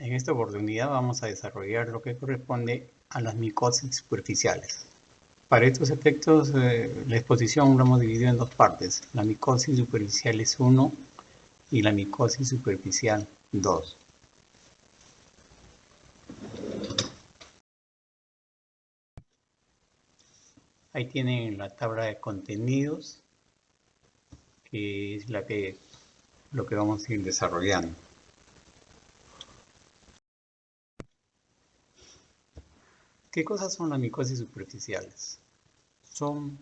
En esta oportunidad vamos a desarrollar lo que corresponde a las micosis superficiales. Para estos efectos, la exposición lo hemos dividido en dos partes, la micosis superficialis 1 y la micosis superficial 2. Ahí tienen la tabla de contenidos, que es lo que vamos a ir desarrollando. ¿Qué cosas son las micosis superficiales? Son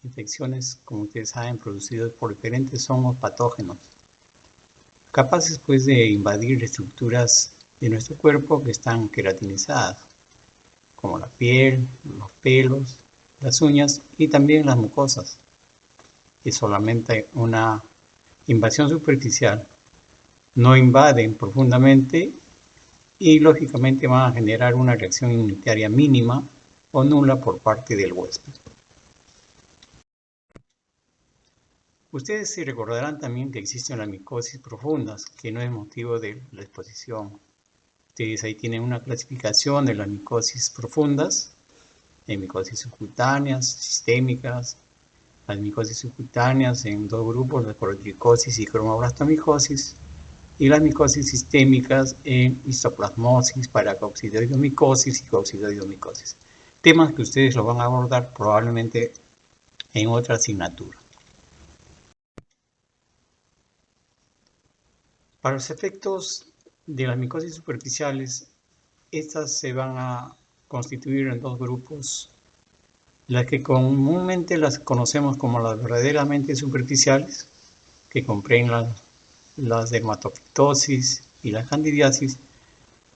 infecciones, como ustedes saben, producidas por diferentes hongos patógenos, capaces pues de invadir estructuras de nuestro cuerpo que están queratinizadas, como la piel, los pelos, las uñas y también las mucosas. Es solamente una invasión superficial, no invaden profundamente y lógicamente van a generar una reacción inmunitaria mínima o nula por parte del huésped. Ustedes se recordarán también que existen las micosis profundas, que no es motivo de la exposición. Ustedes ahí tienen una clasificación de las micosis profundas, en micosis subcutáneas, sistémicas, las micosis subcutáneas en dos grupos, la corotricosis y cromoblastomicosis, y las micosis sistémicas en histoplasmosis, paracoccidioidomicosis y coccidioidomicosis. Temas que ustedes lo van a abordar probablemente en otra asignatura. Para los efectos de las micosis superficiales, estas se van a constituir en dos grupos, las que comúnmente las conocemos como las verdaderamente superficiales, que comprenden las dermatofitosis y la candidiasis,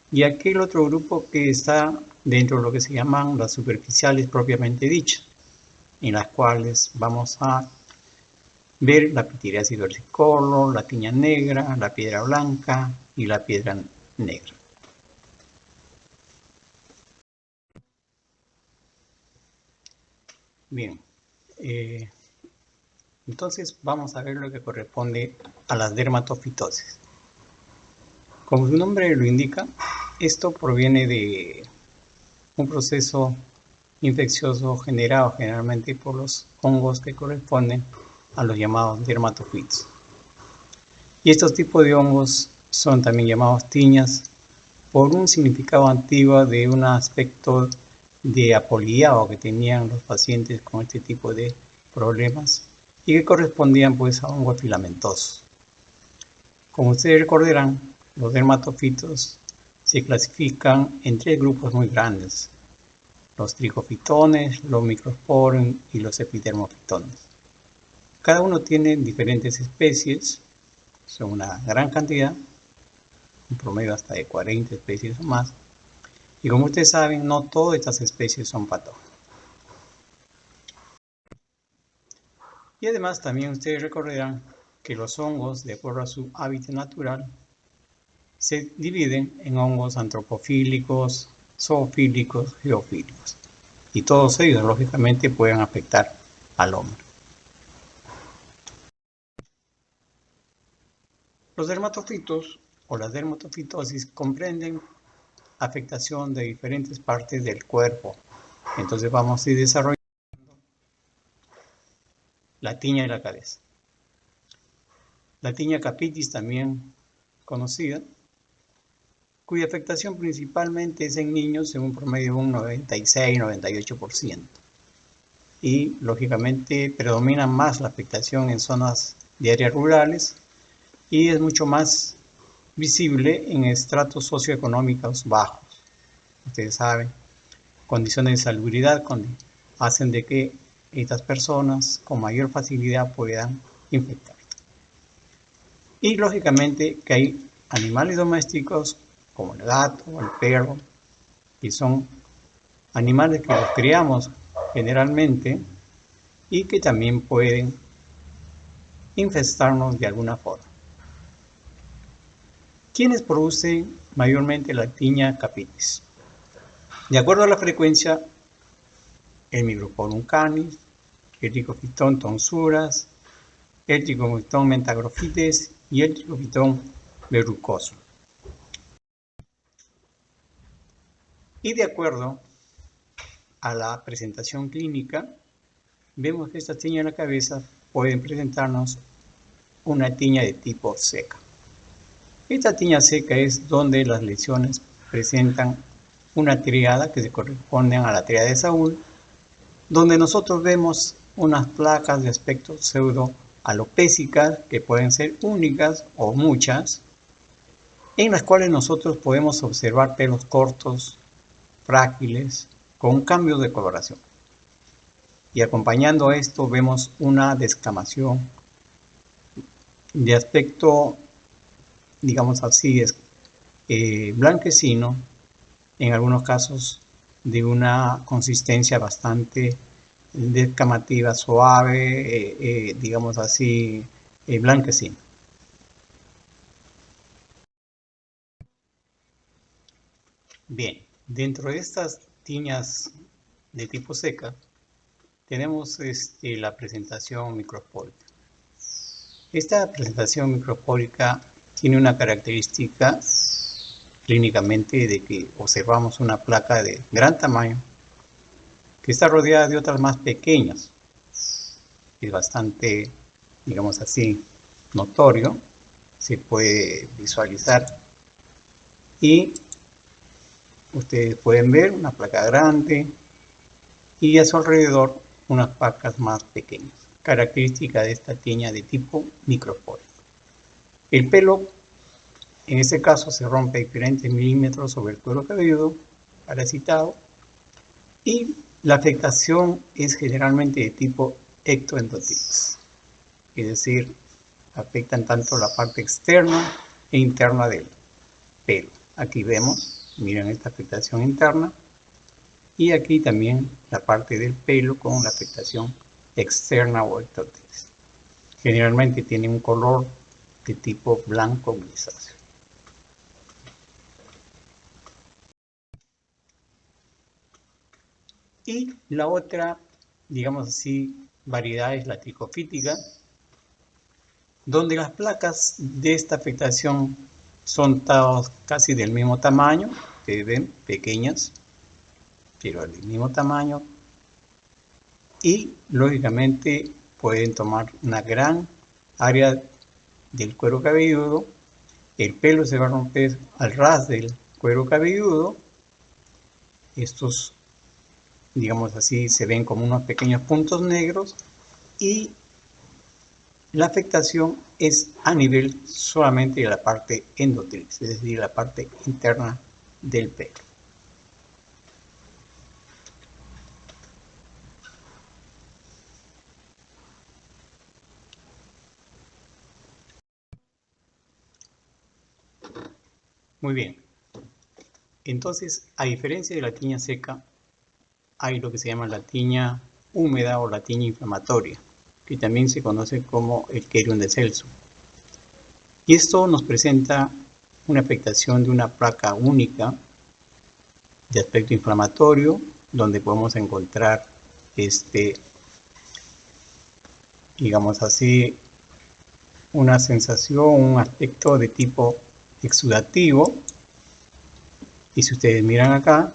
y aquel otro grupo que está dentro de lo que se llaman las superficiales propiamente dichas, en las cuales vamos a ver la pitiriasis versicolor, la tiña negra, la piedra blanca y la piedra negra. Bien, entonces vamos a ver lo que corresponde a las dermatofitosis. Como su nombre lo indica, esto proviene de un proceso infeccioso generado generalmente por los hongos que corresponden a los llamados dermatofitos. Y estos tipos de hongos son también llamados tiñas por un significado antiguo de un aspecto de apoliado que tenían los pacientes con este tipo de problemas y que correspondían pues a hongos filamentosos. Como ustedes recordarán, los dermatofitos se clasifican en tres grupos muy grandes: los tricofitones, los microsporum y los epidermofitones. Cada uno tiene diferentes especies, son una gran cantidad, un promedio hasta de 40 especies o más, y como ustedes saben, no todas estas especies son patógenas. Y además también ustedes recordarán que los hongos, de acuerdo a su hábitat natural, se dividen en hongos antropofílicos, zoofílicos, geofílicos, y todos ellos lógicamente pueden afectar al hombre. Los dermatofitos o la dermatofitosis comprenden afectación de diferentes partes del cuerpo. Entonces vamos a ir desarrollando la tiña de la cabeza. La tiña capitis, también conocida, cuya afectación principalmente es en niños en un promedio de un 96-98%. Y lógicamente predomina más la afectación en zonas de áreas rurales y es mucho más visible en estratos socioeconómicos bajos. Ustedes saben, condiciones de salubridad hacen de que estas personas con mayor facilidad puedan infectar. Y lógicamente que hay animales domésticos como el gato o el perro, que son animales que los criamos generalmente y que también pueden infestarnos de alguna forma. ¿Quiénes producen mayormente la tiña capitis? De acuerdo a la frecuencia, el Microsporum canis, el Trichophyton tonsuras, el Trichophyton mentagrofides y el Trichophyton verrucoso. Y de acuerdo a la presentación clínica, vemos que estas tiñas de la cabeza pueden presentarnos una tiña de tipo seca. Esta tiña seca es donde las lesiones presentan una triada que se corresponden a la triada de Saúl, donde nosotros vemos unas placas de aspecto pseudoalopésicas que pueden ser únicas o muchas, en las cuales nosotros podemos observar pelos cortos, frágiles, con cambios de coloración. Y acompañando a esto vemos una descamación de aspecto, digamos así, blanquecino, en algunos casos de una consistencia bastante descamativa, suave, digamos así, blanquecino. Bien, dentro de estas tiñas de tipo seca, tenemos la presentación microspórica. Esta presentación microspórica tiene una característica clínicamente de que observamos una placa de gran tamaño que está rodeada de otras más pequeñas. Es bastante, digamos así, notorio, se puede visualizar y ustedes pueden ver una placa grande y a su alrededor unas placas más pequeñas, característica de esta tiña de tipo microspórico. El pelo, en este caso, se rompe a diferentes milímetros sobre el cuero cabelludo parasitado y la afectación es generalmente de tipo ectoendotilis, es decir, afectan tanto la parte externa e interna del pelo. Aquí vemos, miren esta afectación interna y aquí también la parte del pelo con la afectación externa o ectoendotilis. Generalmente tiene un color de tipo blanco grisáceo. Y la otra, digamos así, variedad es la tricofítica, donde las placas de esta afectación son todas casi del mismo tamaño, ustedes ven, pequeñas, pero del mismo tamaño, y lógicamente pueden tomar una gran área del cuero cabelludo, el pelo se va a romper al ras del cuero cabelludo, estos, digamos así, se ven como unos pequeños puntos negros y la afectación es a nivel solamente de la parte endotriz, es decir, la parte interna del pelo. Muy bien. Entonces, a diferencia de la tiña seca, hay lo que se llama la tiña húmeda o la tiña inflamatoria, que también se conoce como el Querium de Celso. Y esto nos presenta una afectación de una placa única de aspecto inflamatorio, donde podemos encontrar digamos así, una sensación, un aspecto de tipo exudativo. Y si ustedes miran acá,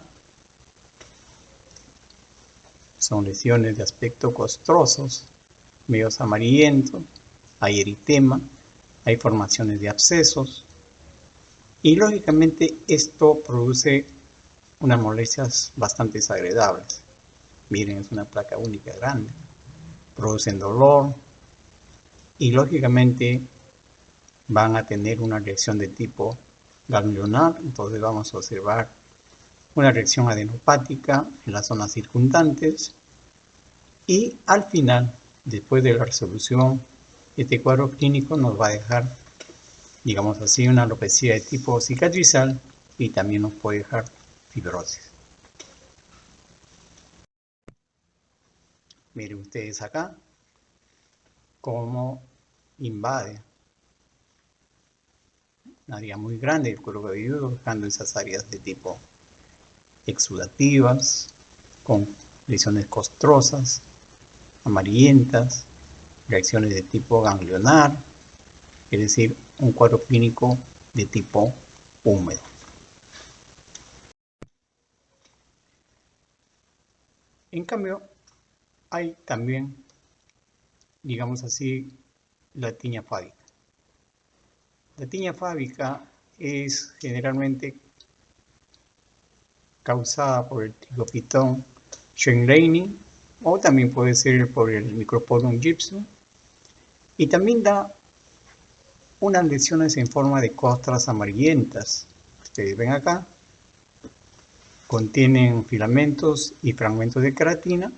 son lesiones de aspecto costrosos, medios amarillentos, hay eritema, hay formaciones de abscesos y lógicamente esto produce unas molestias bastante desagradables. Miren, es una placa única grande, producen dolor y lógicamente van a tener una reacción de tipo ganglionar, entonces vamos a observar una reacción adenopática en las zonas circundantes y al final, después de la resolución, este cuadro clínico nos va a dejar, digamos así, una alopecia de tipo cicatrizal y también nos puede dejar fibrosis. Miren ustedes acá cómo invade una área muy grande del cuero cabelludo, dejando esas áreas de tipo exudativas, con lesiones costrosas, amarillentas, reacciones de tipo ganglionar, es decir, un cuadro clínico de tipo húmedo. En cambio, hay también, digamos así, la tiña fábica. La tiña fábica es generalmente causada por el Trichophyton schwenleini o también puede ser por el Micropodium gypsum y también da unas lesiones en forma de costras amarillentas. Ustedes ven acá, contienen filamentos y fragmentos de queratina,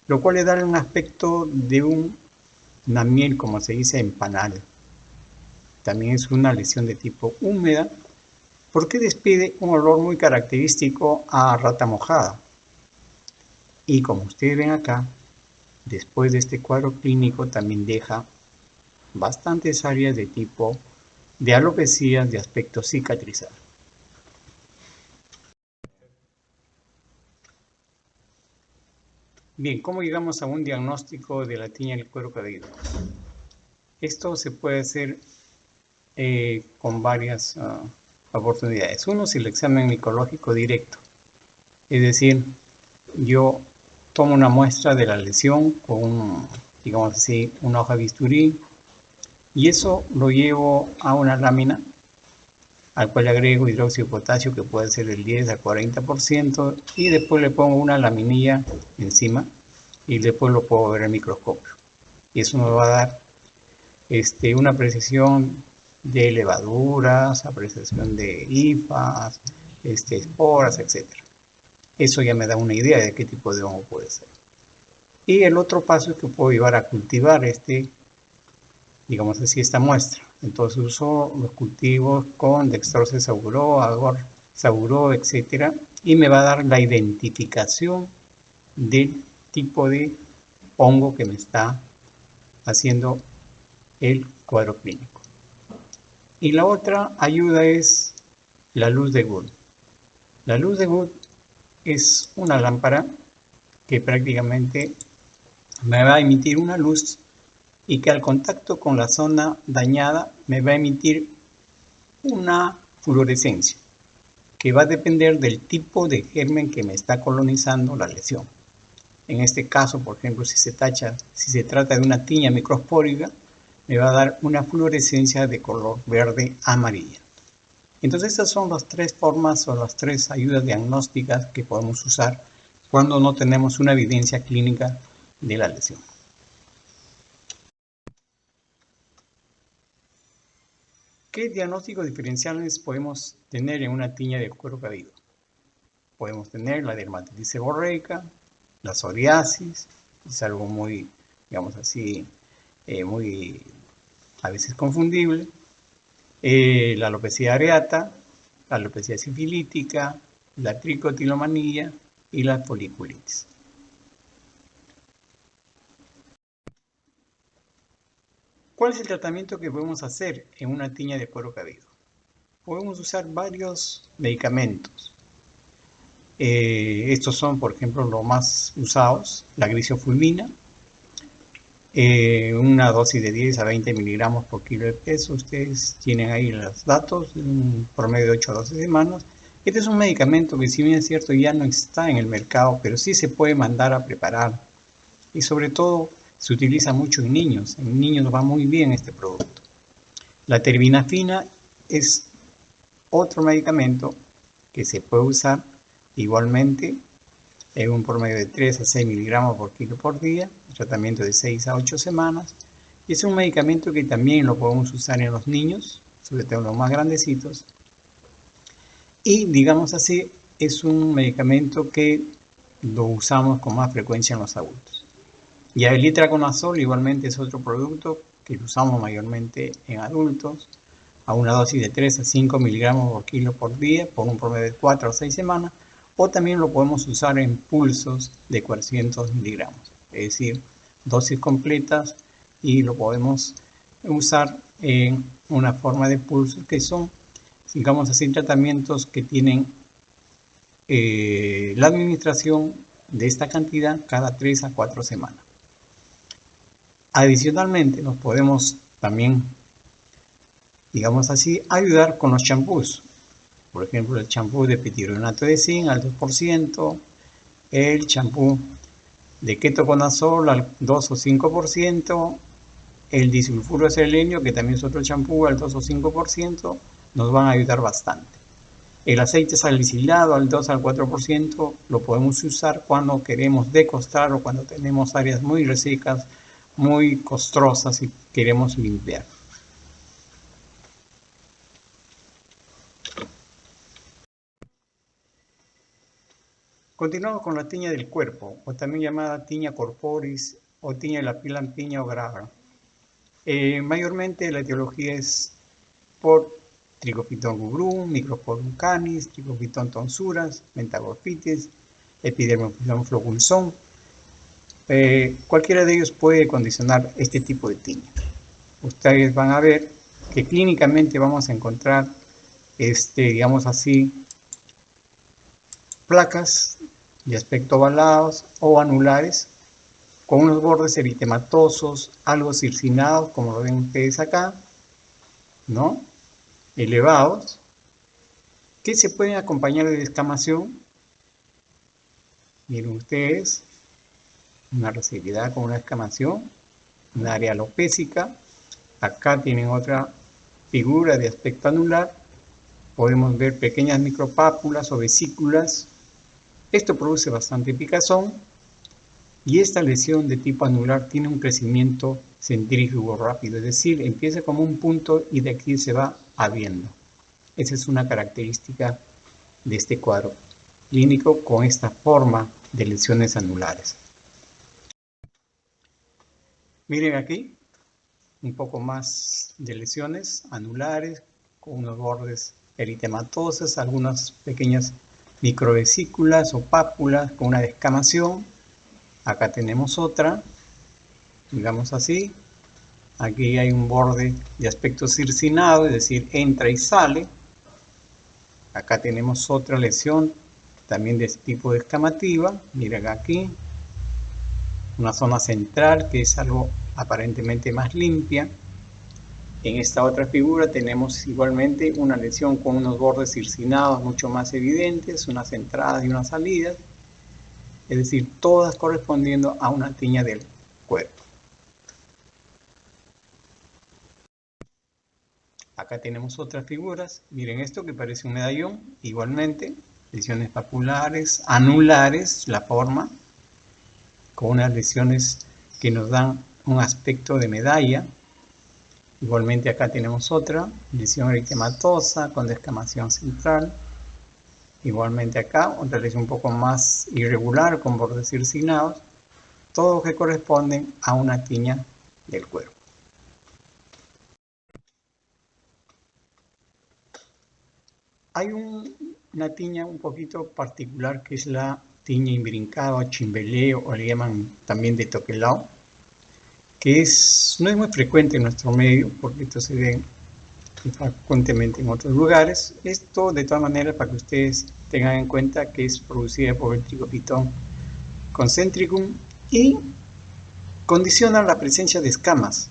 lo cual le da un aspecto de una miel, como se dice, en panal. También es una lesión de tipo húmeda porque despide un olor muy característico a rata mojada. Y como ustedes ven acá, después de este cuadro clínico también deja bastantes áreas de tipo de alopecias de aspecto cicatrizado. Bien, ¿cómo llegamos a un diagnóstico de la tiña del cuero cabelludo? Esto se puede hacer con varias oportunidades. Uno es el examen micológico directo, es decir, yo tomo una muestra de la lesión con, digamos así, una hoja de bisturí y eso lo llevo a una lámina al cual le agrego hidróxido de potasio que puede ser del 10 al 40% y después le pongo una laminilla encima y después lo puedo ver en el microscopio. Y eso me va a dar una precisión de levaduras, apreciación de hifas, esporas, etc. Eso ya me da una idea de qué tipo de hongo puede ser. Y el otro paso es que puedo llevar a cultivar digamos así, esta muestra. Entonces uso los cultivos con Dextrose saburó, Agor saburó, etc. Y me va a dar la identificación del tipo de hongo que me está haciendo el cuadro clínico. Y la otra ayuda es la luz de Wood. La luz de Wood es una lámpara que prácticamente me va a emitir una luz y que al contacto con la zona dañada me va a emitir una fluorescencia que va a depender del tipo de germen que me está colonizando la lesión. En este caso, por ejemplo, si se trata de una tiña microspórica, me va a dar una fluorescencia de color verde amarilla. Entonces estas son las tres formas o las tres ayudas diagnósticas que podemos usar cuando no tenemos una evidencia clínica de la lesión. ¿Qué diagnósticos diferenciales podemos tener en una tiña de cuero cabelludo? Podemos tener la dermatitis seborreica, la psoriasis, es algo muy, digamos así, muy a veces confundible, la alopecia areata, la alopecia sifilítica, la tricotilomanía y la foliculitis. ¿Cuál es el tratamiento que podemos hacer en una tiña de cuero cabelludo? Podemos usar varios medicamentos. Estos son, por ejemplo, los más usados, la grisofulmina, una dosis de 10 a 20 miligramos por kilo de peso. Ustedes tienen ahí los datos, un promedio de 8 a 12 semanas. Este es un medicamento que, si bien es cierto, ya no está en el mercado, pero sí se puede mandar a preparar. Y sobre todo, se utiliza mucho en niños. En niños va muy bien este producto. La terbinafina es otro medicamento que se puede usar igualmente en un promedio de 3 a 6 miligramos por kilo por día, tratamiento de 6 a 8 semanas. Y es un medicamento que también lo podemos usar en los niños, sobre todo en los más grandecitos. Y digamos así, es un medicamento que lo usamos con más frecuencia en los adultos. Y el itraconazol igualmente es otro producto que lo usamos mayormente en adultos, a una dosis de 3 a 5 miligramos por kilo por día, por un promedio de 4 a 6 semanas, o también lo podemos usar en pulsos de 400 miligramos, es decir, dosis completas, y lo podemos usar en una forma de pulsos que son, digamos así, tratamientos que tienen la administración de esta cantidad cada 3 a 4 semanas. Adicionalmente, nos podemos también, digamos así, ayudar con los champús. Por ejemplo, el champú de pitirionato de zinc al 2%, el champú de ketoconazol al 2 o 5%, el disulfuro de selenio, que también es otro champú, al 2 o 5%, nos van a ayudar bastante. El aceite salicilado al 2 al 4% lo podemos usar cuando queremos decostar o cuando tenemos áreas muy resecas, muy costrosas y queremos limpiar. Continuamos con la tiña del cuerpo, o también llamada tiña corporis, o tiña de la piel lampiña o grava. Mayormente la etiología es por Trichophyton rubrum, Microsporum canis, Trichophyton tonsuras, Mentagorphitis, Epidermophyton flocculosum. Cualquiera de ellos puede condicionar este tipo de tiña. Ustedes van a ver que clínicamente vamos a encontrar, digamos así, placas de aspecto ovalados o anulares con unos bordes eritematosos, algo circinados, como lo ven ustedes acá, ¿no? Elevados, que se pueden acompañar de descamación. Miren ustedes, una residualidad con una descamación, un área alopécica. Acá tienen otra figura de aspecto anular. Podemos ver pequeñas micropápulas o vesículas. Esto produce bastante picazón. Y esta lesión de tipo anular tiene un crecimiento centrífugo rápido, es decir, empieza como un punto y de aquí se va abriendo. Esa es una característica de este cuadro clínico con esta forma de lesiones anulares. Miren aquí, un poco más de lesiones anulares con unos bordes eritematosos, algunas pequeñas microvesículas o pápulas con una descamación. Acá tenemos otra, digamos así. Aquí hay un borde de aspecto circinado, es decir, entra y sale. Acá tenemos otra lesión, también de este tipo descamativa. Miren aquí, una zona central que es algo aparentemente más limpia. En esta otra figura tenemos igualmente una lesión con unos bordes circinados mucho más evidentes, unas entradas y unas salidas, es decir, todas correspondiendo a una tiña del cuerpo. Acá tenemos otras figuras, miren esto que parece un medallón, igualmente, lesiones papulares, anulares, la forma, con unas lesiones que nos dan un aspecto de medalla. Igualmente acá tenemos otra, lesión eritematosa con descamación central. Igualmente acá, otra lesión un poco más irregular con bordes circinados, todos que corresponden a una tiña del cuerpo. Hay una tiña un poquito particular que es la tiña imbrincada o chimbeleo, o le llaman también de toquelao, que no es muy frecuente en nuestro medio porque esto se ve frecuentemente en otros lugares. Esto de todas maneras para que ustedes tengan en cuenta que es producida por el Trichophyton concentricum y condiciona la presencia de escamas,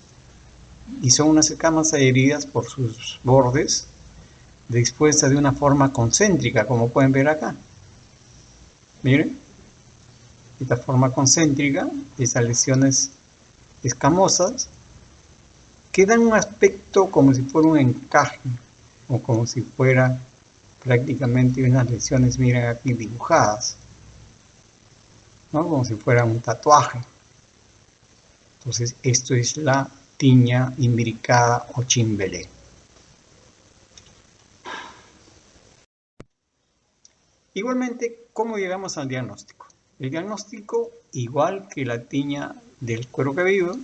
y son unas escamas adheridas por sus bordes dispuestas de una forma concéntrica, como pueden ver acá. Miren, esta forma concéntrica, esas lesiones escamosas, que dan un aspecto como si fuera un encaje, o como si fuera prácticamente unas lesiones, miren aquí, dibujadas, ¿no? Como si fuera un tatuaje. Entonces, esto es la tiña imbricada o chimbelé. Igualmente, ¿cómo llegamos al diagnóstico? El diagnóstico, igual que la tiña del cuero cabelludo,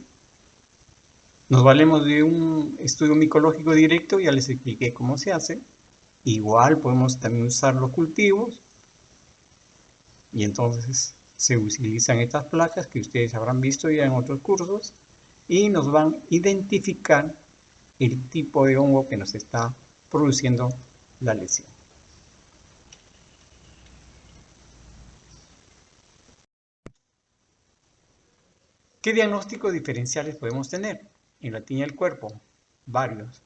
nos valemos de un estudio micológico directo, ya les expliqué cómo se hace. Igual podemos también usar los cultivos, y entonces se utilizan estas placas que ustedes habrán visto ya en otros cursos, y nos van a identificar el tipo de hongo que nos está produciendo la lesión. ¿Qué diagnósticos diferenciales podemos tener en la tiña del cuerpo? Varios.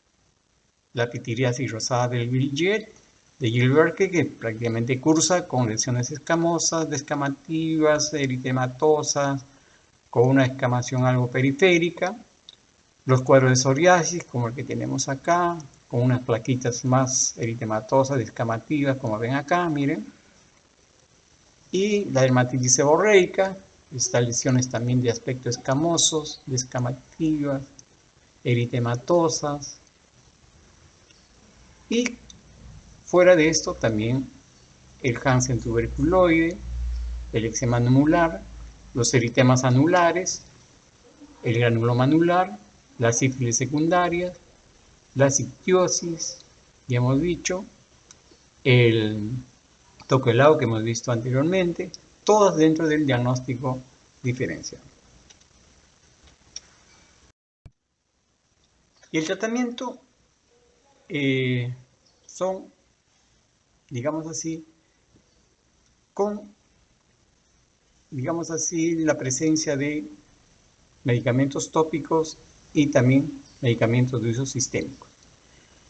La pitiriasis rosada del Billiet, de Gilbert, que prácticamente cursa con lesiones escamosas, descamativas, eritematosas, con una escamación algo periférica. Los cuadros de psoriasis, como el que tenemos acá, con unas plaquitas más eritematosas, descamativas, como ven acá, miren. Y la dermatitis seborreica, estas lesiones también de aspecto escamosos, descamativas, eritematosas. Y fuera de esto también el Hansen tuberculoide, el eczema anular, los eritemas anulares, el granuloma anular, la sífilis secundaria, la ictiosis, ya hemos dicho, el toquelado que hemos visto anteriormente, todas dentro del diagnóstico diferencial. Y el tratamiento son, digamos así, con, la presencia de medicamentos tópicos y también medicamentos de uso sistémico.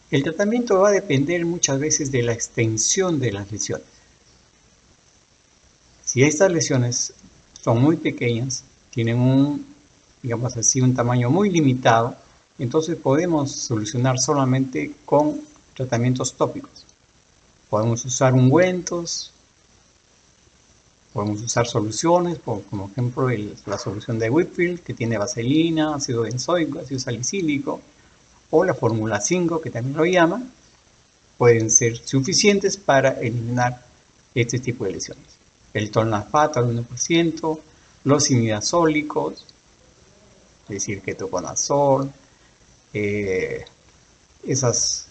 El tratamiento va a depender muchas veces de la extensión de las lesiones. Si estas lesiones son muy pequeñas, tienen un tamaño muy limitado, entonces podemos solucionar solamente con tratamientos tópicos. Podemos usar ungüentos, podemos usar soluciones, como ejemplo la solución de Whitfield, que tiene vaselina, ácido benzoico, ácido salicílico, o la fórmula 5, que también lo llaman, pueden ser suficientes para eliminar este tipo de lesiones. El tolnafato al 1%, los imidazólicos, es decir, ketoconazol, esas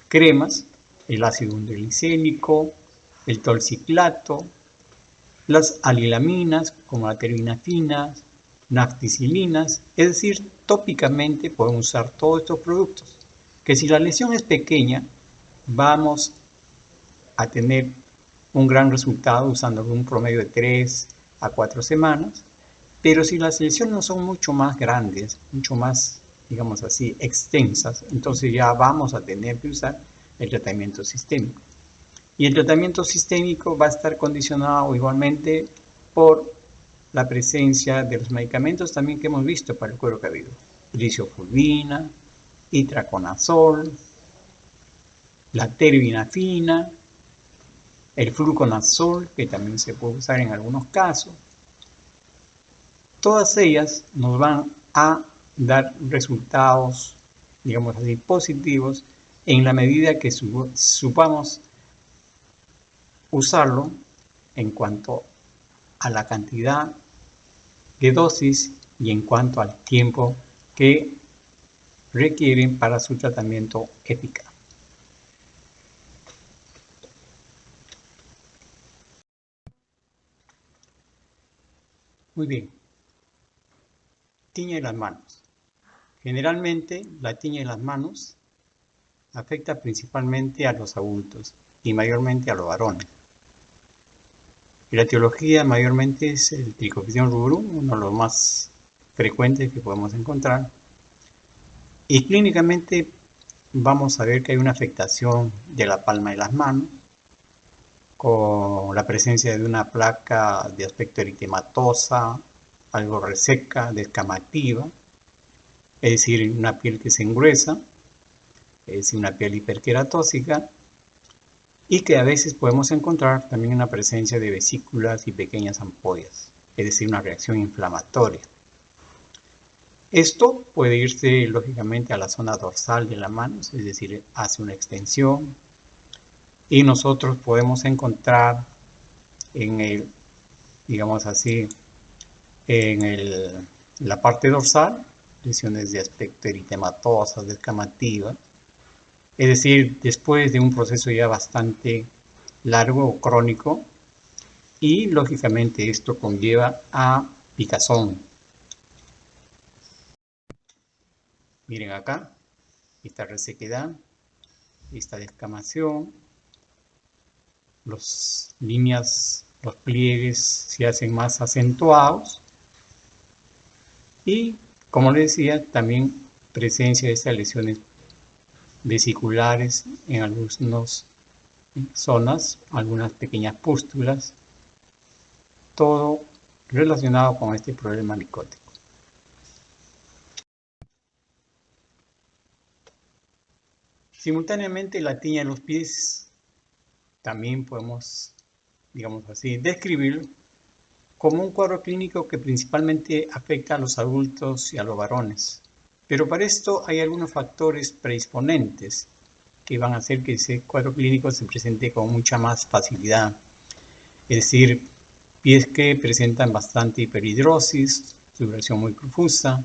cremas, el ácido undeglicénico, el tolciclato, las alilaminas como la terbinafina, nafticilinas, es decir, tópicamente podemos usar todos estos productos, que si la lesión es pequeña, vamos a tener un gran resultado usando un promedio de 3 a 4 semanas, pero si las lesiones no son mucho más grandes, mucho más, digamos así, extensas, entonces ya vamos a tener que usar el tratamiento sistémico. Y el tratamiento sistémico va a estar condicionado igualmente por la presencia de los medicamentos también que hemos visto para el cuero cabelludo. Lixiofulvina, itraconazol, la terbinafina, el fluconazol, que también se puede usar en algunos casos. Todas ellas nos van a dar resultados, digamos así, positivos en la medida que supamos usarlo en cuanto a la cantidad de dosis y en cuanto al tiempo que requieren para su tratamiento eficaz. Muy bien. Tiña de las manos. Generalmente la tiña de las manos afecta principalmente a los adultos y mayormente a los varones. Y la etiología mayormente es el Trichopidium rubrum, uno de los más frecuentes que podemos encontrar. Y clínicamente vamos a ver que hay una afectación de la palma de las manos, con la presencia de una placa de aspecto eritematosa, algo reseca, descamativa, es decir, una piel que se engruesa, es decir, una piel hiperqueratósica, y que a veces podemos encontrar también una presencia de vesículas y pequeñas ampollas, es decir, una reacción inflamatoria. Esto puede irse lógicamente a la zona dorsal de la mano, es decir, hace una extensión, y nosotros podemos encontrar en el, digamos así, en la parte dorsal, lesiones de aspecto eritematosas, descamativas, es decir, después de un proceso ya bastante largo o crónico, y lógicamente esto conlleva a picazón. Miren acá, esta resequedad, esta descamación, los pliegues se hacen más acentuados, y como les decía, también presencia de estas lesiones vesiculares en algunos zonas, algunas pequeñas pústulas, todo relacionado con este problema micótico. Simultáneamente, la tiña de los pies también podemos, digamos así, describirlo como un cuadro clínico que principalmente afecta a los adultos y a los varones. Pero para esto hay algunos factores predisponentes que van a hacer que ese cuadro clínico se presente con mucha más facilidad. Es decir, pies que presentan bastante hiperhidrosis, sudoración muy profusa,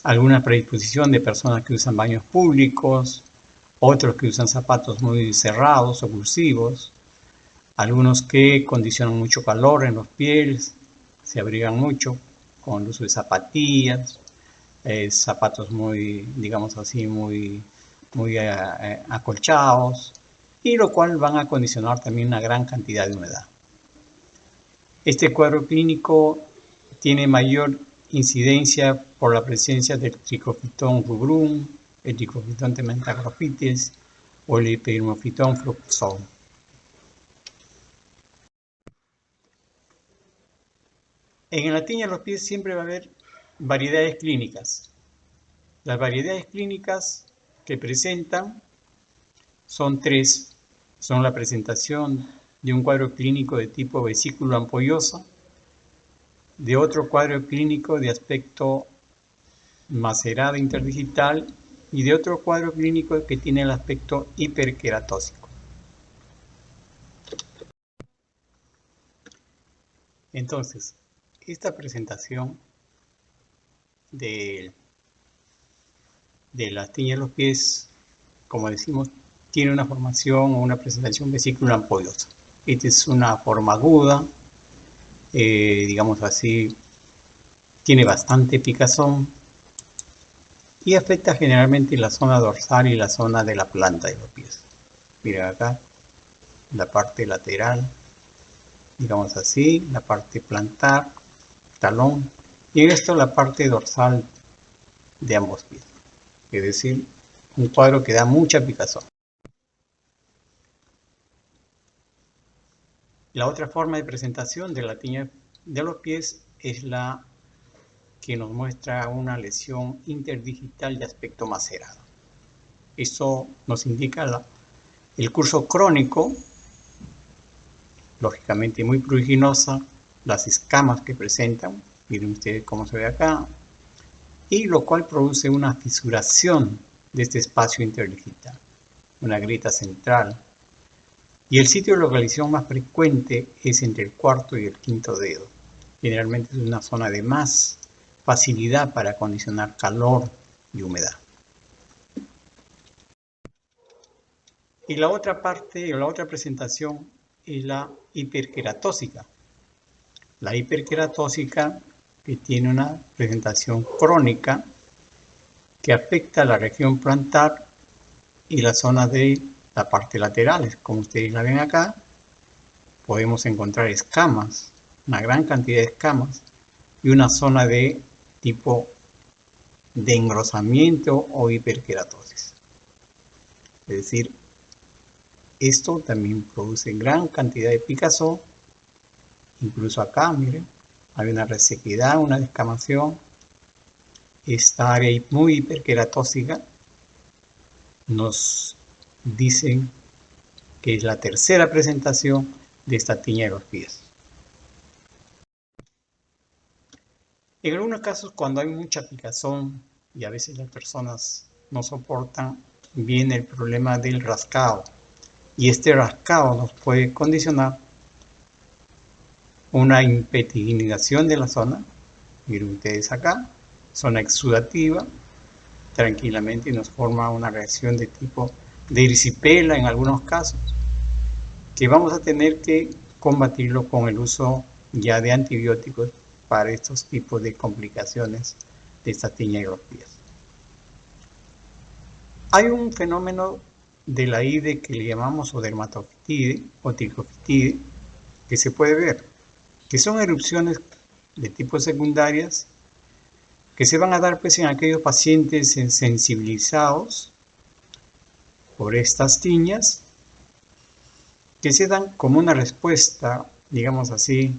alguna predisposición de personas que usan baños públicos, otros que usan zapatos muy cerrados, oclusivos, algunos que condicionan mucho calor en los pies, se abrigan mucho con el uso de zapatillas, zapatos muy, digamos así, muy acolchados, y lo cual van a condicionar también una gran cantidad de humedad. Este cuadro clínico tiene mayor incidencia por la presencia del Trichophyton rubrum, el Trichophyton tementagropites o el Epidermophyton fluxum. En la tiña de los pies siempre va a haber variedades clínicas. Las variedades clínicas que presentan son tres. Son la presentación de un cuadro clínico de tipo vesículo ampolloso, de otro cuadro clínico de aspecto macerado interdigital y de otro cuadro clínico que tiene el aspecto hiperqueratósico. Entonces, esta presentación de la tiña de los pies, como decimos, tiene una formación o una presentación vesículo ampollosa. Esta es una forma aguda, digamos así, tiene bastante picazón y afecta generalmente la zona dorsal y la zona de la planta de los pies. Miren acá, la parte lateral, digamos así, la parte plantar, talón, y en esto la parte dorsal de ambos pies. Es decir, un cuadro que da mucha picazón. La otra forma de presentación de la tiña de los pies es la que nos muestra una lesión interdigital de aspecto macerado. Eso nos indica el curso crónico, lógicamente muy pruriginosa, las escamas que presentan, miren ustedes cómo se ve acá, y lo cual produce una fisuración de este espacio interdigital, una grieta central. Y el sitio de localización más frecuente es entre el cuarto y el quinto dedo. Generalmente es una zona de más facilidad para acondicionar calor y humedad. Y la otra parte, o la otra presentación, es la hiperqueratósica. La hiperqueratósica, que tiene una presentación crónica que afecta la región plantar y la zona de la parte laterales. Como ustedes la ven acá, podemos encontrar escamas, una gran cantidad de escamas y una zona de tipo de engrosamiento o hiperqueratosis. Es decir, esto también produce gran cantidad de picazón. Incluso acá, miren, hay una resequedad, una descamación. Esta área muy hiperqueratósica nos dicen que es la tercera presentación de esta tiña de los pies. En algunos casos, cuando hay mucha picazón y a veces las personas no soportan, viene el problema del rascado. Y este rascado nos puede condicionar una impetigización de la zona. Miren ustedes acá, zona exudativa, tranquilamente, y nos forma una reacción de tipo de erisipela en algunos casos, que vamos a tener que combatirlo con el uso ya de antibióticos para estos tipos de complicaciones de esta tiña de los pies. Hay un fenómeno de la IDE que le llamamos odermatofitide o trichofitide que se puede ver, que son erupciones de tipo secundarias que se van a dar pues en aquellos pacientes sensibilizados por estas tiñas que se dan como una respuesta, digamos así,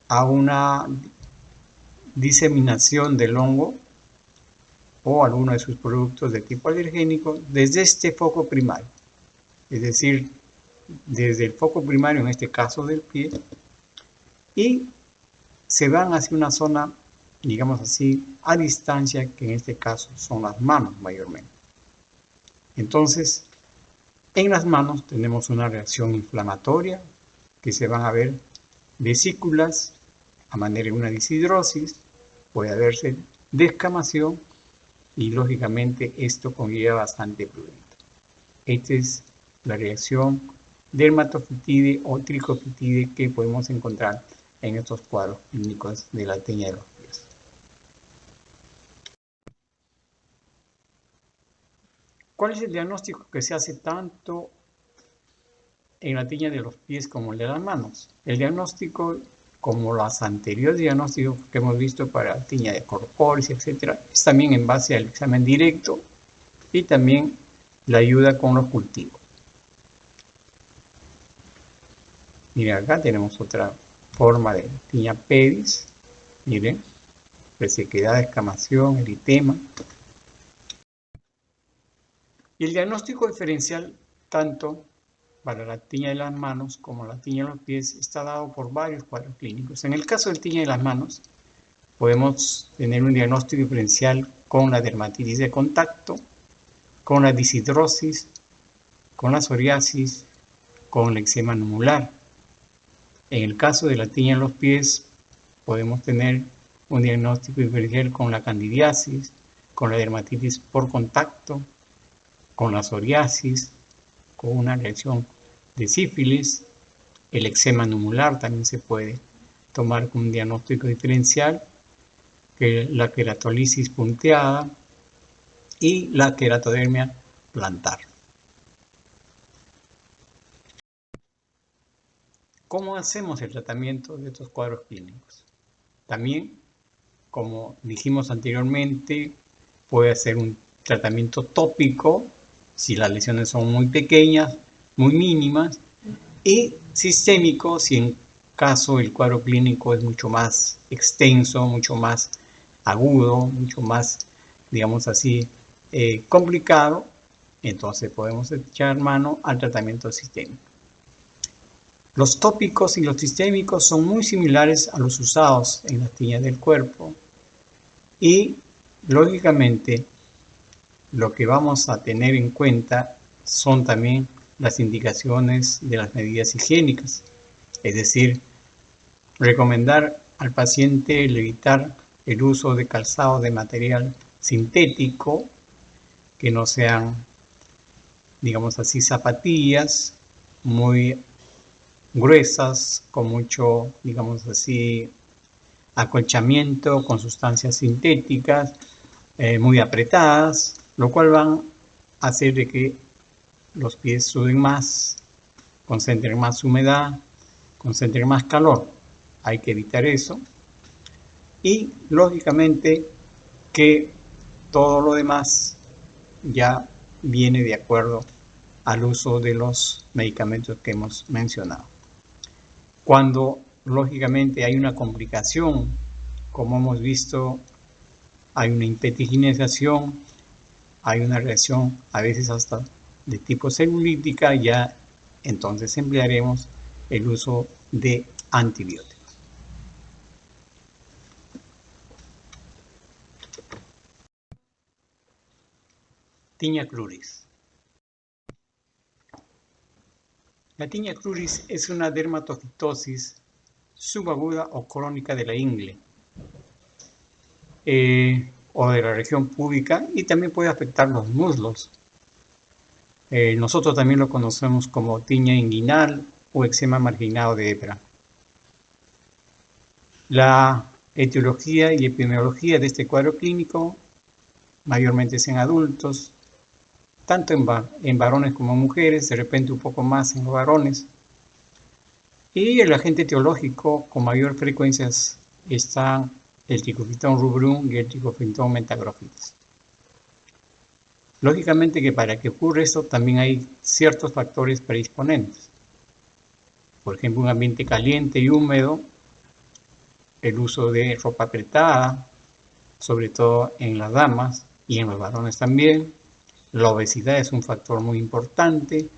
a una diseminación del hongo o alguno de sus productos de tipo alergénico desde este foco primario, es decir, desde el foco primario, en este caso del pie, y se van hacia una zona, digamos así, a distancia, que en este caso son las manos mayormente. Entonces, en las manos tenemos una reacción inflamatoria, que se van a ver vesículas a manera de una deshidrosis, puede haberse descamación y lógicamente esto conlleva bastante prurito. Esta es la reacción dermatofitide o tricofitide que podemos encontrar en estos cuadros clínicos de la tiña de los pies. ¿Cuál es el diagnóstico que se hace tanto en la tiña de los pies como el de las manos? El diagnóstico, como los anteriores diagnósticos que hemos visto para tiña de corporis, etc., es también en base al examen directo y también la ayuda con los cultivos. Miren, acá tenemos otra forma de tiña pedis. Miren, resequedad, escamación, eritema. Y el diagnóstico diferencial, tanto para la tiña de las manos como la tiña de los pies, está dado por varios cuadros clínicos. En el caso de tiña de las manos, podemos tener un diagnóstico diferencial con la dermatitis de contacto, con la deshidrosis, con la psoriasis, con el eczema nubular. En el caso de la tiña en los pies, podemos tener un diagnóstico diferencial con la candidiasis, con la dermatitis por contacto, con la psoriasis, con una reacción de sífilis. El eczema nubular también se puede tomar como un diagnóstico diferencial, que la queratolisis punteada y la queratodermia plantar. ¿Cómo hacemos el tratamiento de estos cuadros clínicos? También, como dijimos anteriormente, puede ser un tratamiento tópico si las lesiones son muy pequeñas, muy mínimas, y sistémico si en caso el cuadro clínico es mucho más extenso, mucho más agudo, mucho más, digamos así, complicado. Entonces podemos echar mano al tratamiento sistémico. Los tópicos y los sistémicos son muy similares a los usados en las tiñas del cuerpo y, lógicamente, lo que vamos a tener en cuenta son también las indicaciones de las medidas higiénicas, es decir, recomendar al paciente el evitar el uso de calzado de material sintético, que no sean, digamos así, zapatillas muy gruesas, con mucho, digamos así, acolchamiento, con sustancias sintéticas, muy apretadas, lo cual van a hacer de que los pies suden más, concentren más humedad, concentren más calor. Hay que evitar eso. Y lógicamente que todo lo demás ya viene de acuerdo al uso de los medicamentos que hemos mencionado. Cuando lógicamente hay una complicación, como hemos visto, hay una impetigización, hay una reacción a veces hasta de tipo celulítica, ya entonces emplearemos el uso de antibióticos. Tiña cruris. La tiña cruris es una dermatofitosis subaguda o crónica de la ingle o de la región púbica, y también puede afectar los muslos. Nosotros también lo conocemos como tiña inguinal o eczema marginado de hebra. La etiología y epidemiología de este cuadro clínico mayormente es en adultos, tanto en varones como en mujeres, de repente un poco más en los varones. Y el agente etiológico con mayor frecuencia está el Trichophyton rubrum y el Trichophyton metagrophis. Lógicamente que para que ocurra esto también hay ciertos factores predisponentes. Por ejemplo, un ambiente caliente y húmedo, el uso de ropa apretada, sobre todo en las damas y en los varones también. La obesidad es un factor muy importante,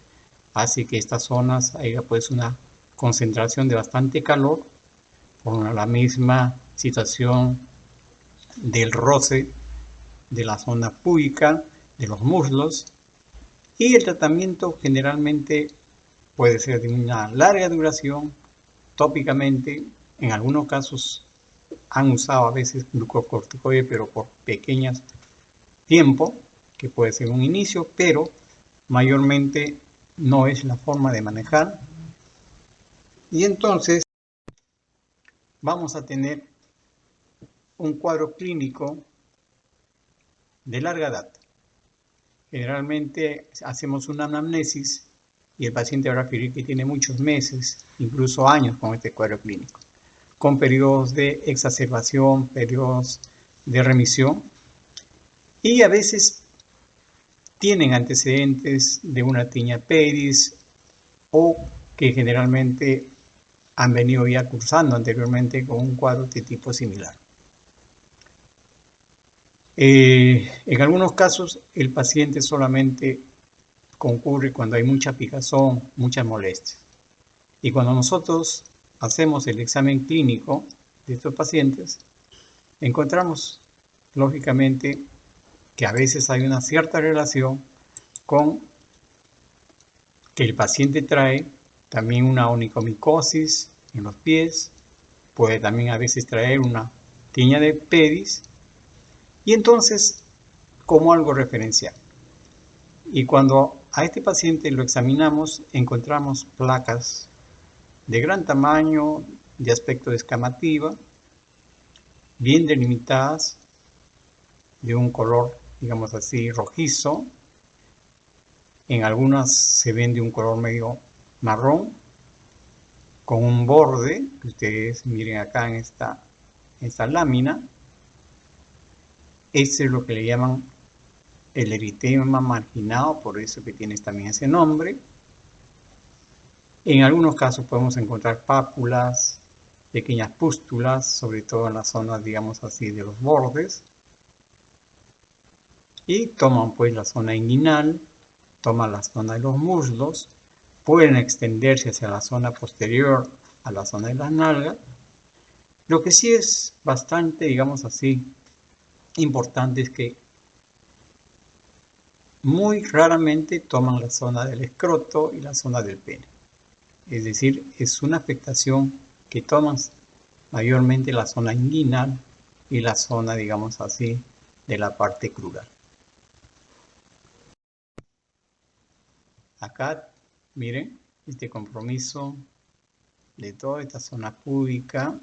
hace que estas zonas haya pues una concentración de bastante calor por la misma situación del roce de la zona púbica, de los muslos, y el tratamiento generalmente puede ser de una larga duración, tópicamente, en algunos casos han usado a veces glucocorticoides, pero por pequeños tiempo, que puede ser un inicio, pero mayormente no es la forma de manejar. Y entonces vamos a tener un cuadro clínico de larga data. Generalmente hacemos una anamnesis y el paciente va a referir que tiene muchos meses, incluso años con este cuadro clínico, con periodos de exacerbación, periodos de remisión, y a veces tienen antecedentes de una tinea pedis o que generalmente han venido ya cursando anteriormente con un cuadro de tipo similar. En algunos casos el paciente solamente concurre cuando hay mucha picazón, muchas molestias. Y cuando nosotros hacemos el examen clínico de estos pacientes, encontramos lógicamente que a veces hay una cierta relación con que el paciente trae también una onicomicosis en los pies, puede también a veces traer una tinea de pedis, y entonces como algo referencial. Y cuando a este paciente lo examinamos, encontramos placas de gran tamaño, de aspecto descamativa, bien delimitadas, de un color, digamos así, rojizo. En algunas se ven de un color medio marrón, con un borde, que ustedes miren acá en esta lámina. Este es lo que le llaman el eritema marginado, por eso que tiene también ese nombre. En algunos casos podemos encontrar pápulas, pequeñas pústulas, sobre todo en las zonas, digamos así, de los bordes. Y toman pues la zona inguinal, toman la zona de los muslos, pueden extenderse hacia la zona posterior, a la zona de las nalgas. Lo que sí es bastante, digamos así, importante es que muy raramente toman la zona del escroto y la zona del pene. Es decir, es una afectación que toman mayormente la zona inguinal y la zona, digamos así, de la parte crural. Acá, miren, este compromiso de toda esta zona púbica,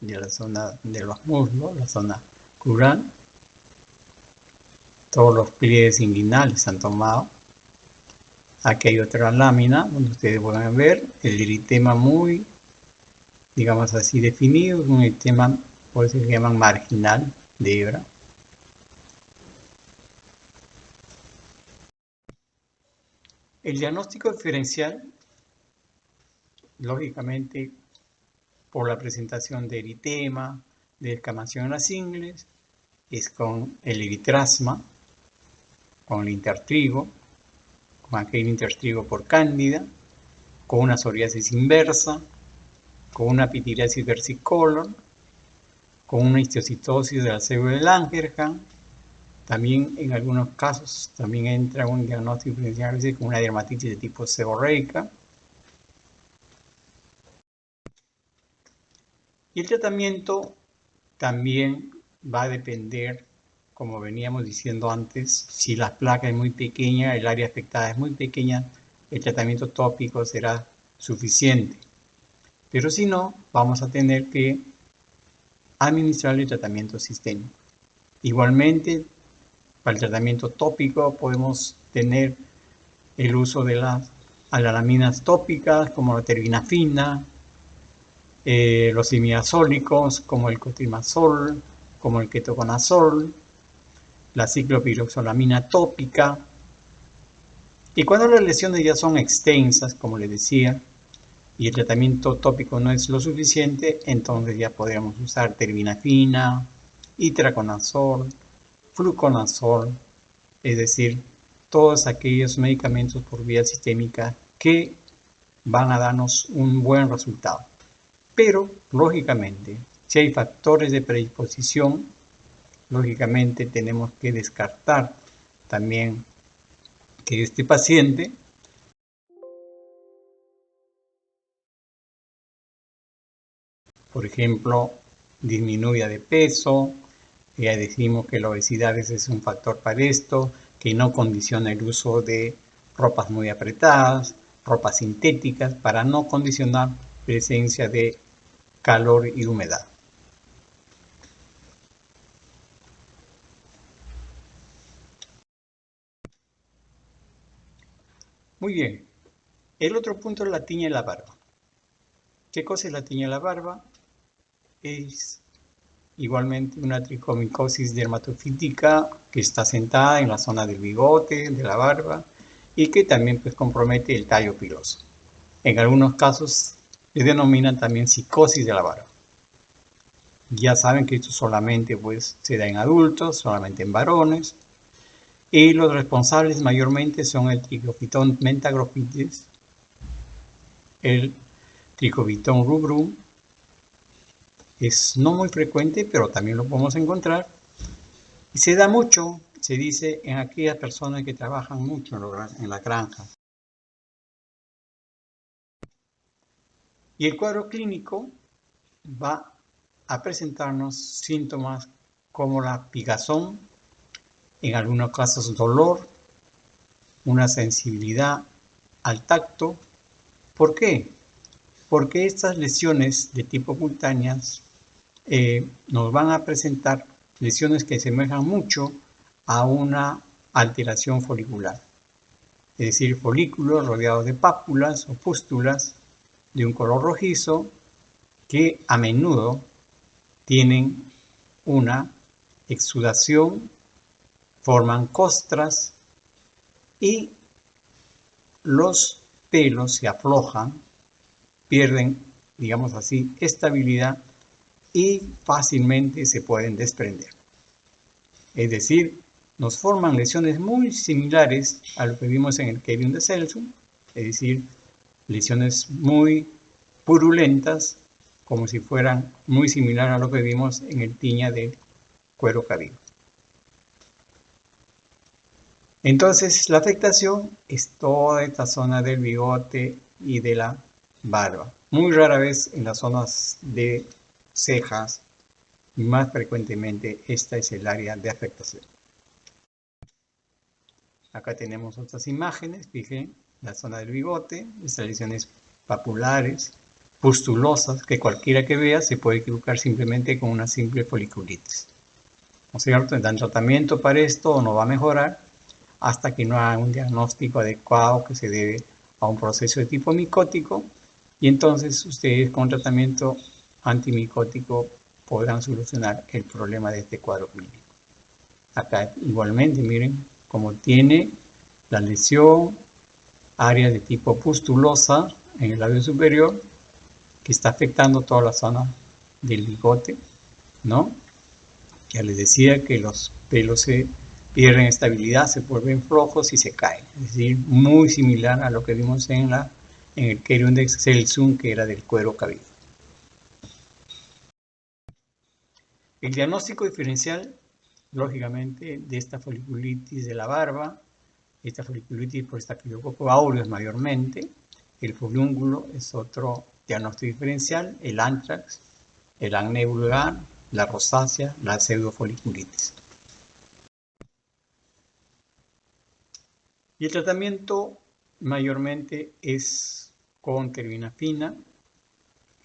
de la zona de los muslos, la zona crural. Todos los pliegues inguinales se han tomado. Aquí hay otra lámina donde ustedes pueden ver el eritema muy, digamos así, definido, un eritema, por eso se llaman marginal de hebra. El diagnóstico diferencial, lógicamente, por la presentación de eritema, de descamación en las ingles, es con el eritrasma, con el intertrigo, con aquel intertrigo por cándida, con una psoriasis inversa, con una pitiriasis versicolor, con una histiocytosis de la célula de Langerhans. También en algunos casos también entra un diagnóstico diferencial con una dermatitis de tipo seborreica. Y el tratamiento también va a depender, como veníamos diciendo antes, si la placa es muy pequeña, el área afectada es muy pequeña, el tratamiento tópico será suficiente. Pero si no, vamos a tener que administrar el tratamiento sistémico. Igualmente, para el tratamiento tópico podemos tener el uso de las alanaminas tópicas como la terbinafina, los imidazólicos como el cotrimazol, como el ketoconazol, la ciclopiroxalamina tópica. Y cuando las lesiones ya son extensas, como les decía, y el tratamiento tópico no es lo suficiente, entonces ya podríamos usar terbinafina, itraconazol, fluconazol, es decir, todos aquellos medicamentos por vía sistémica que van a darnos un buen resultado. Pero, lógicamente, si hay factores de predisposición, lógicamente tenemos que descartar también que este paciente por ejemplo, disminuya de peso, ya decimos que la obesidad es un factor para esto, que no condiciona el uso de ropas muy apretadas, ropas sintéticas, para no condicionar presencia de calor y humedad. Muy bien, el otro punto es la tiña en la barba. ¿Qué cosa es la tiña en la barba? Es igualmente una tricomicosis dermatofítica que está sentada en la zona del bigote, de la barba, y que también pues, compromete el tallo piloso. En algunos casos se denominan también psicosis de la barba. Ya saben que esto solamente pues, se da en adultos, solamente en varones, y los responsables mayormente son el Trichophyton mentagrophytes, el Trichophyton rubrum. Es no muy frecuente, pero también lo podemos encontrar. Y se da mucho, se dice, en aquellas personas que trabajan mucho en la granja. Y el cuadro clínico va a presentarnos síntomas como la picazón, en algunos casos dolor, una sensibilidad al tacto. ¿Por qué? Porque estas lesiones de tipo cutáneas nos van a presentar lesiones que semejan mucho a una alteración folicular. Es decir, folículos rodeados de pápulas o pústulas de un color rojizo que a menudo tienen una exudación, forman costras y los pelos se aflojan, pierden, digamos así, estabilidad y fácilmente se pueden desprender. Es decir, nos forman lesiones muy similares a lo que vimos en el Kerium de Celsum, es decir, lesiones muy purulentas, como si fueran muy similar a lo que vimos en el tiña del cuero cabelludo. Entonces, la afectación es toda esta zona del bigote y de la barba. Muy rara vez en las zonas de cejas, y más frecuentemente esta es el área de afectación. Acá tenemos otras imágenes, fíjense, la zona del bigote, estas lesiones papulares, pustulosas, que cualquiera que vea se puede equivocar simplemente con una simple foliculitis. ¿No es cierto? Dan tratamiento para esto o no va a mejorar hasta que no haga un diagnóstico adecuado que se debe a un proceso de tipo micótico, y entonces ustedes con tratamiento antimicótico podrán solucionar el problema de este cuadro clínico. Acá igualmente miren cómo tiene la lesión, área de tipo pustulosa en el labio superior que está afectando toda la zona del bigote, ¿no? Ya les decía que los pelos se pierden estabilidad, se vuelven flojos y se caen. Es decir, muy similar a lo que vimos en el Kerium de Celsum, que era del cuero cabelludo. El diagnóstico diferencial, lógicamente, de esta foliculitis de la barba, esta foliculitis por Staphylococcus aureus mayormente, el furúnculo es otro diagnóstico diferencial, el anthrax, el acné vulgar, la rosácea, la pseudofoliculitis. Y el tratamiento mayormente es con terbinafina.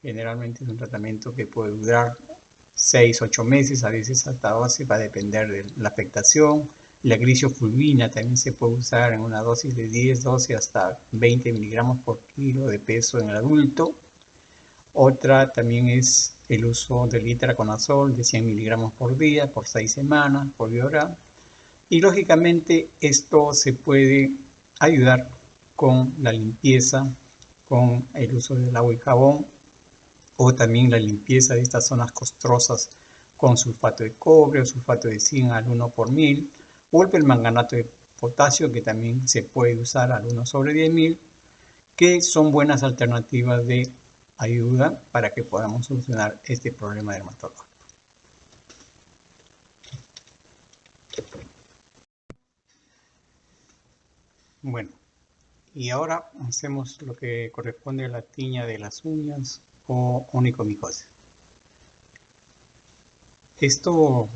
Generalmente es un tratamiento que puede durar 6-8 meses, a veces hasta 12, va a depender de la afectación. La gliciofulvina también se puede usar en una dosis de 10, 12 hasta 20 miligramos por kilo de peso en el adulto. Otra también es el uso del itraconazol de 100 miligramos por día, por 6 semanas, por vía oral. Y lógicamente esto se puede ayudar con la limpieza, con el uso del agua y jabón, o también la limpieza de estas zonas costrosas con sulfato de cobre o sulfato de zinc al 1/1000, o el permanganato de potasio, que también se puede usar al 1/10.000, que son buenas alternativas de ayuda para que podamos solucionar este problema dermatológico. Bueno, y ahora hacemos lo que corresponde a la tiña de las uñas o onicomicosis. Esto,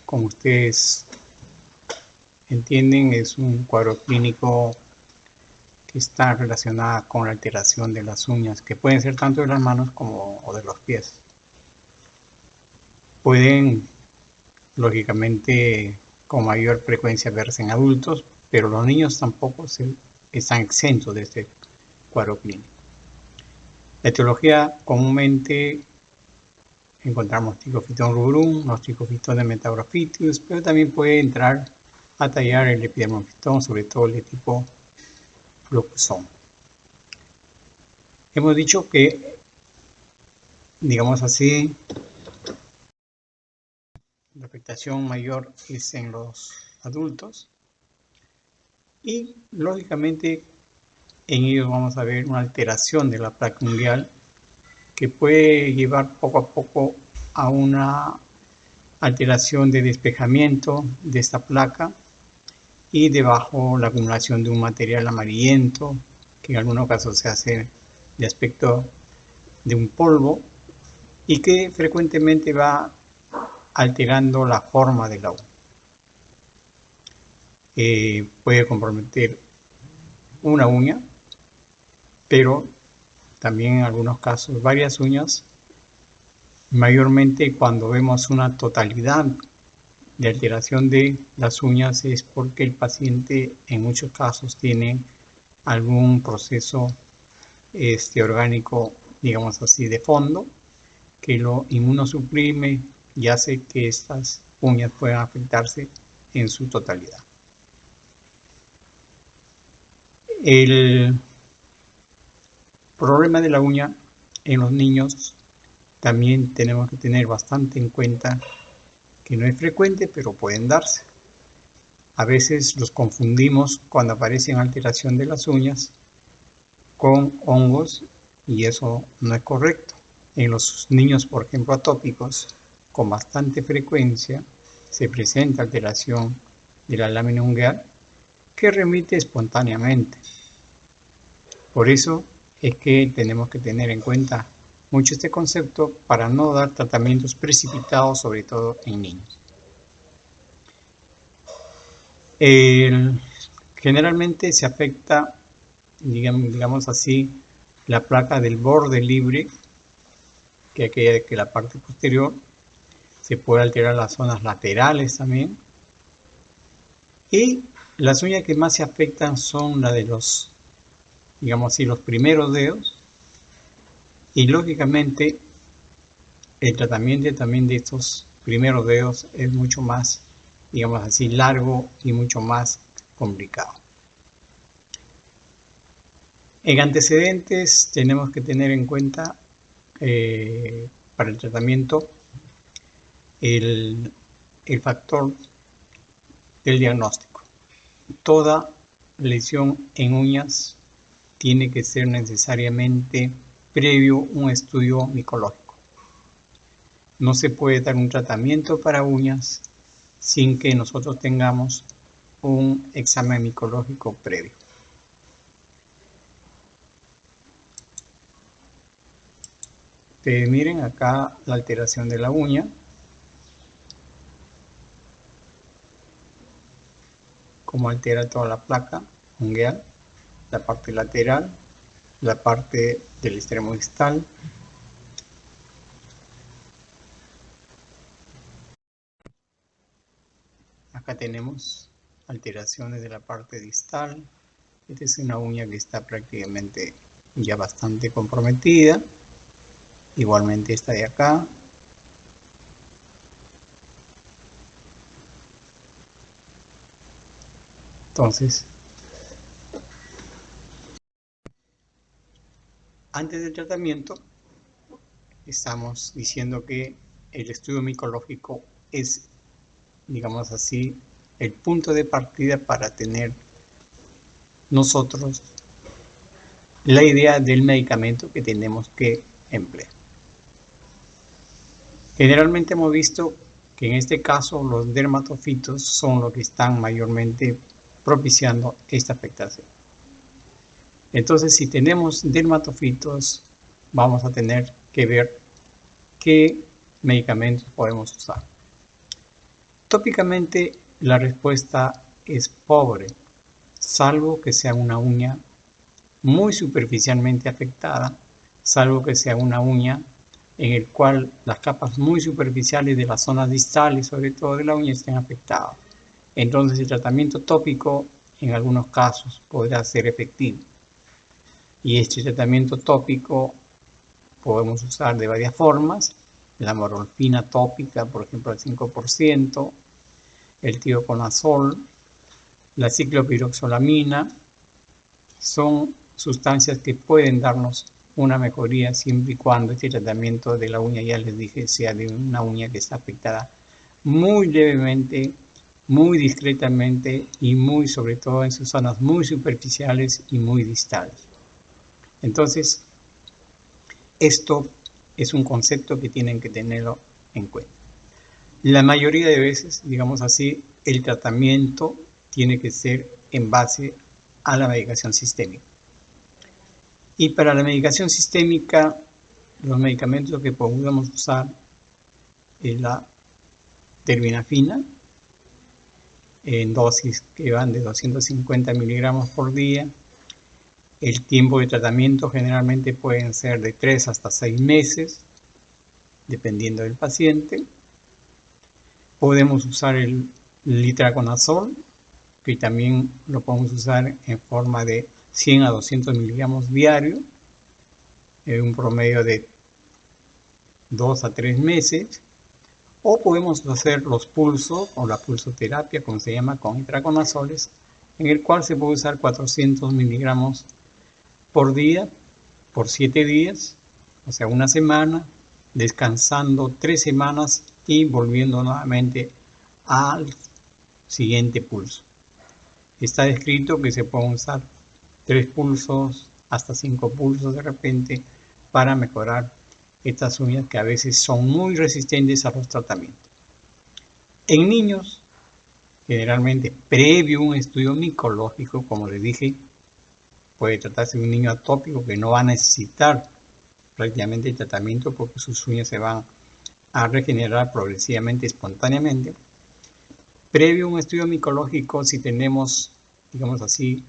como ustedes entienden, es un cuadro clínico que está relacionado con la alteración de las uñas, que pueden ser tanto de las manos como de los pies. Pueden, lógicamente, con mayor frecuencia verse en adultos, pero los niños tampoco están exentos de este cuadro clínico. La etiología comúnmente encontramos Trichophyton rubrum, los Trichophyton de Metauraphytus, pero también puede entrar a tallar el Epidermophyton, sobre todo el de tipo Fluxon. Hemos dicho que, digamos así, la afectación mayor es en los adultos y, lógicamente, en ellos vamos a ver una alteración de la placa ungueal que puede llevar poco a poco a una alteración de despejamiento de esta placa y debajo la acumulación de un material amarillento que en algunos casos se hace de aspecto de un polvo y que frecuentemente va alterando la forma del agua. Puede comprometer una uña, pero también en algunos casos varias uñas, mayormente cuando vemos una totalidad de alteración de las uñas es porque el paciente en muchos casos tiene algún proceso orgánico, digamos así, de fondo, que lo inmunosuprime y hace que estas uñas puedan afectarse en su totalidad. El problema de la uña en los niños también tenemos que tener bastante en cuenta que no es frecuente, pero pueden darse. A veces los confundimos cuando aparecen alteración de las uñas con hongos y eso no es correcto. En los niños, por ejemplo, atópicos, con bastante frecuencia se presenta alteración de la lámina ungueal que remite espontáneamente. Por eso es que tenemos que tener en cuenta mucho este concepto para no dar tratamientos precipitados, sobre todo en niños. Generalmente se afecta, digamos así, la placa del borde libre, que aquella que la parte posterior. Se puede alterar las zonas laterales también. Y las uñas que más se afectan son las de los, digamos así, los primeros dedos. Y lógicamente el tratamiento también de estos primeros dedos es mucho más, digamos así, largo y mucho más complicado. En antecedentes tenemos que tener en cuenta para el tratamiento el factor del diagnóstico. Toda lesión en uñas tiene que ser necesariamente previo un estudio micológico. No se puede dar un tratamiento para uñas sin que nosotros tengamos un examen micológico previo. Ustedes miren acá la alteración de la uña. Cómo altera toda la placa ungueal, la parte lateral, la parte del extremo distal. Acá tenemos alteraciones de la parte distal. Esta es una uña que está prácticamente ya bastante comprometida. Igualmente esta de acá. Entonces, antes del tratamiento, estamos diciendo que el estudio micológico es, digamos así, el punto de partida para tener nosotros la idea del medicamento que tenemos que emplear. Generalmente hemos visto que en este caso los dermatofitos son los que están mayormente propiciando esta afectación. Entonces, si tenemos dermatofitos, vamos a tener que ver qué medicamentos podemos usar. Tópicamente, la respuesta es pobre, salvo que sea una uña muy superficialmente afectada, salvo que sea una uña en el cual las capas muy superficiales de las zonas distales, sobre todo de la uña, estén afectadas. Entonces el tratamiento tópico en algunos casos podrá ser efectivo. Y este tratamiento tópico podemos usar de varias formas: la morfina tópica, por ejemplo, al 5%, el tioconazol, la ciclopiroxolamina, son sustancias que pueden darnos una mejoría siempre y cuando este tratamiento de la uña, ya les dije, sea de una uña que está afectada muy levemente, muy discretamente y muy, sobre todo, en sus zonas muy superficiales y muy distales. Entonces, esto es un concepto que tienen que tenerlo en cuenta. La mayoría de veces, digamos así, el tratamiento tiene que ser en base a la medicación sistémica. Y para la medicación sistémica, los medicamentos que podemos usar es la terbinafina, en dosis que van de 250 miligramos por día. El tiempo de tratamiento generalmente pueden ser de 3 hasta 6 meses, dependiendo del paciente. Podemos usar el itraconazol, que también lo podemos usar en forma de 100 a 200 miligramos diario, en un promedio de 2 a 3 meses. O podemos hacer los pulsos o la pulsoterapia, como se llama, con itraconazoles, en el cual se puede usar 400 miligramos por día, por 7 días, o sea, una semana, descansando 3 semanas y volviendo nuevamente al siguiente pulso. Está descrito que se pueden usar 3 pulsos hasta 5 pulsos de repente para mejorar estas uñas que a veces son muy resistentes a los tratamientos. En niños, generalmente previo a un estudio micológico, como les dije, puede tratarse de un niño atópico que no va a necesitar prácticamente el tratamiento porque sus uñas se van a regenerar progresivamente, espontáneamente. Previo a un estudio micológico, si tenemos, digamos así,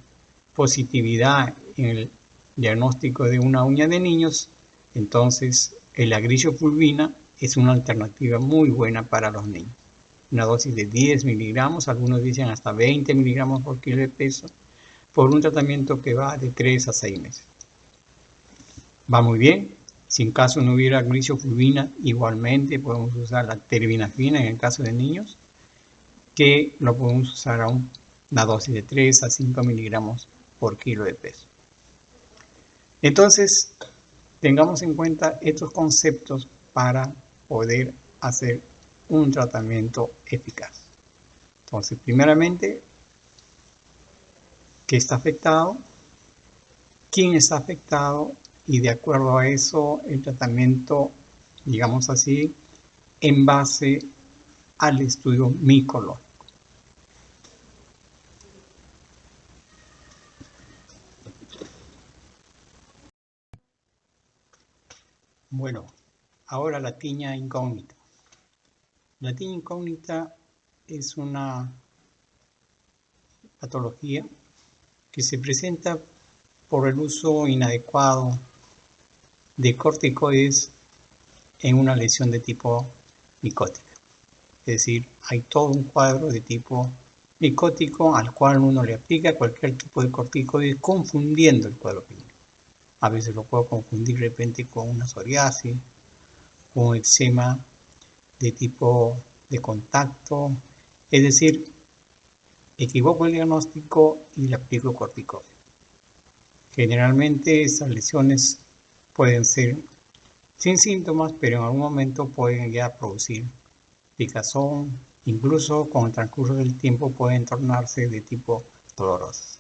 positividad en el diagnóstico de una uña de niños, entonces el agrisolfulvina es una alternativa muy buena para los niños. Una dosis de 10 miligramos, algunos dicen hasta 20 miligramos por kilo de peso, por un tratamiento que va de 3 a 6 meses. Va muy bien. Si en caso no hubiera agrisolfulvina, igualmente podemos usar la terbinafina en el caso de niños, que lo podemos usar a una dosis de 3 a 5 miligramos por kilo de peso. Entonces, tengamos en cuenta estos conceptos para poder hacer un tratamiento eficaz. Entonces, primeramente, ¿qué está afectado? ¿Quién está afectado? Y de acuerdo a eso, el tratamiento, digamos así, en base al estudio micológico. Bueno, ahora la tiña incógnita. La tiña incógnita es una patología que se presenta por el uso inadecuado de corticoides en una lesión de tipo micótica. Es decir, hay todo un cuadro de tipo micótico al cual uno le aplica cualquier tipo de corticoide confundiendo el cuadro clínico. A veces lo puedo confundir de repente con una psoriasis, con eczema de tipo de contacto. Es decir, equivoco el diagnóstico y le aplico corticoide. Generalmente estas lesiones pueden ser sin síntomas, pero en algún momento pueden ya producir picazón, incluso con el transcurso del tiempo pueden tornarse de tipo dolorosos.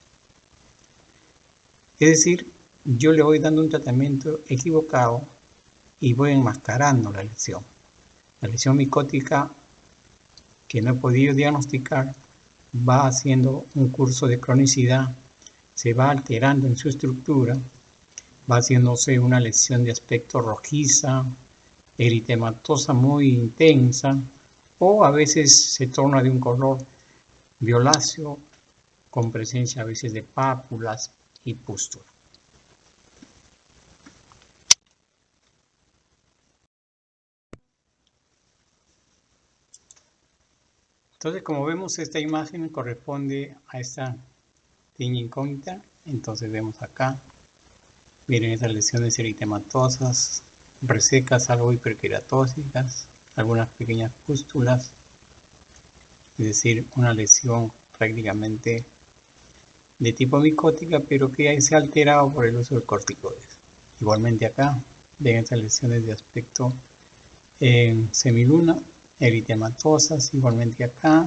Es decir, yo le voy dando un tratamiento equivocado y voy enmascarando la lesión. La lesión micótica que no he podido diagnosticar va haciendo un curso de cronicidad, se va alterando en su estructura, va haciéndose una lesión de aspecto rojiza, eritematosa muy intensa, o a veces se torna de un color violáceo con presencia a veces de pápulas y pústula. Entonces, como vemos, esta imagen corresponde a esta tiña incógnita. Entonces vemos acá, miren esas lesiones eritematosas, resecas, algo hiperqueratóxicas, algunas pequeñas pústulas, es decir, una lesión prácticamente de tipo micótica, pero que se ha alterado por el uso de corticoides. Igualmente acá, ven esas lesiones de aspecto semiluna, eritematosas, igualmente acá,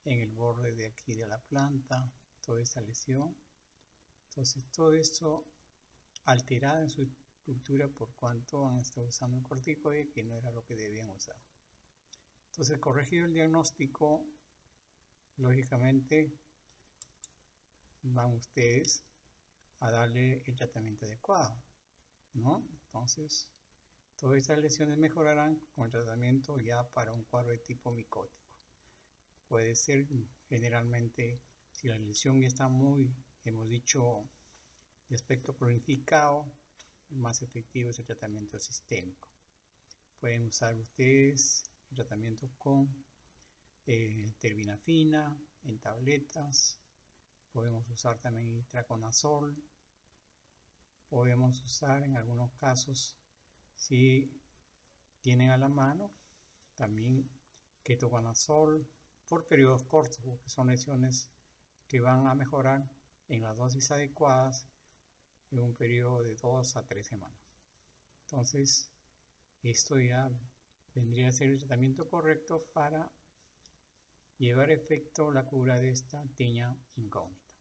en el borde de aquí de la planta, toda esta lesión. Entonces todo esto alterada en su estructura por cuanto han estado usando un corticoide que no era lo que debían usar. Entonces, corregido el diagnóstico, lógicamente van ustedes a darle el tratamiento adecuado, ¿no? Entonces, todas estas lesiones mejorarán con el tratamiento ya para un cuadro de tipo micótico. Puede ser generalmente, si la lesión ya está muy, hemos dicho, de aspecto cronificado, más efectivo es el tratamiento sistémico. Pueden usar ustedes el tratamiento con terbinafina en tabletas, podemos usar también itraconazol, podemos usar en algunos casos, si tienen a la mano, también ketoconazol por periodos cortos, porque son lesiones que van a mejorar en las dosis adecuadas en un periodo de 2 a 3 semanas. Entonces, esto ya vendría a ser el tratamiento correcto para llevar a efecto la cura de esta tiña incógnita.